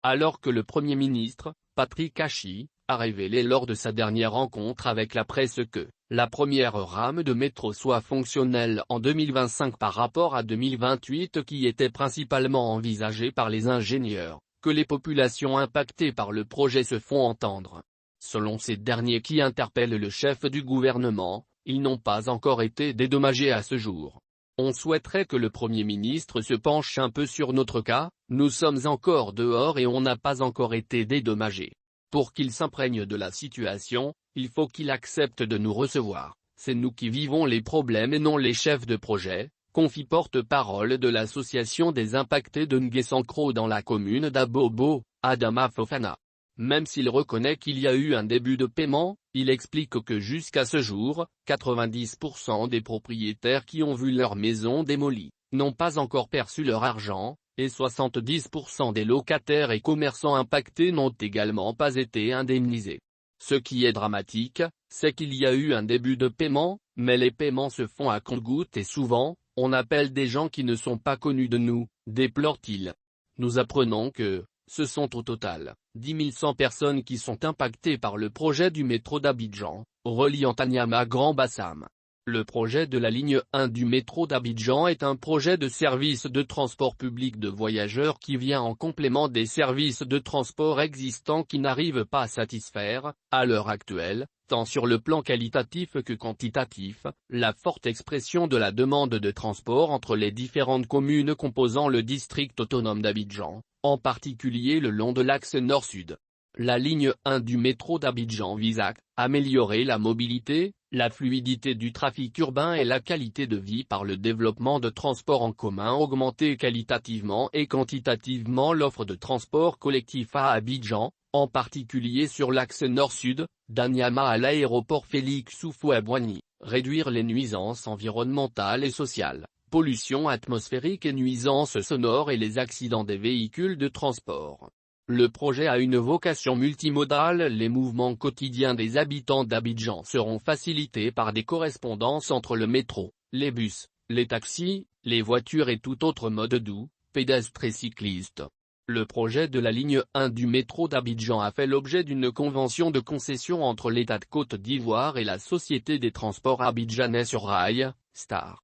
Alors que le Premier ministre, Patrick Hachi, a révélé lors de sa dernière rencontre avec la presse que la première rame de métro soit fonctionnelle en 2025 par rapport à 2028 qui était principalement envisagée par les ingénieurs, que les populations impactées par le projet se font entendre. Selon ces derniers qui interpellent le chef du gouvernement, ils n'ont pas encore été dédommagés à ce jour. On souhaiterait que le Premier ministre se penche un peu sur notre cas, nous sommes encore dehors et on n'a pas encore été dédommagés. Pour qu'il s'imprègne de la situation, il faut qu'il accepte de nous recevoir, c'est nous qui vivons les problèmes et non les chefs de projet, confie porte-parole de l'association des impactés de Nguessankrô dans la commune d'Abobo, Adama Fofana. Même s'il reconnaît qu'il y a eu un début de paiement, il explique que jusqu'à ce jour, 90% des propriétaires qui ont vu leur maison démolie, n'ont pas encore perçu leur argent, et 70% des locataires et commerçants impactés n'ont également pas été indemnisés. Ce qui est dramatique, c'est qu'il y a eu un début de paiement, mais les paiements se font à compte-gouttes et souvent, on appelle des gens qui ne sont pas connus de nous, déplore-t-il. Nous apprenons que ce sont au total 10 100 personnes qui sont impactées par le projet du métro d'Abidjan, reliant Anyama à Grand Bassam. Le projet de la ligne 1 du métro d'Abidjan est un projet de service de transport public de voyageurs qui vient en complément des services de transport existants qui n'arrivent pas à satisfaire, à l'heure actuelle, tant sur le plan qualitatif que quantitatif, la forte expression de la demande de transport entre les différentes communes composant le district autonome d'Abidjan, en particulier le long de l'axe nord-sud. La ligne 1 du métro d'Abidjan vise à améliorer la mobilité, la fluidité du trafic urbain et la qualité de vie par le développement de transports en commun, augmenter qualitativement et quantitativement l'offre de transport collectif à Abidjan, en particulier sur l'axe nord-sud, d'Anyama à l'aéroport Félix Houphouët-Boigny, réduire les nuisances environnementales et sociales, pollution atmosphérique et nuisances sonores et les accidents des véhicules de transport. Le projet a une vocation multimodale. Les mouvements quotidiens des habitants d'Abidjan seront facilités par des correspondances entre le métro, les bus, les taxis, les voitures et tout autre mode doux, pédestre et cycliste. Le projet de la ligne 1 du métro d'Abidjan a fait l'objet d'une convention de concession entre l'État de Côte d'Ivoire et la Société des transports abidjanais sur rail, STAR.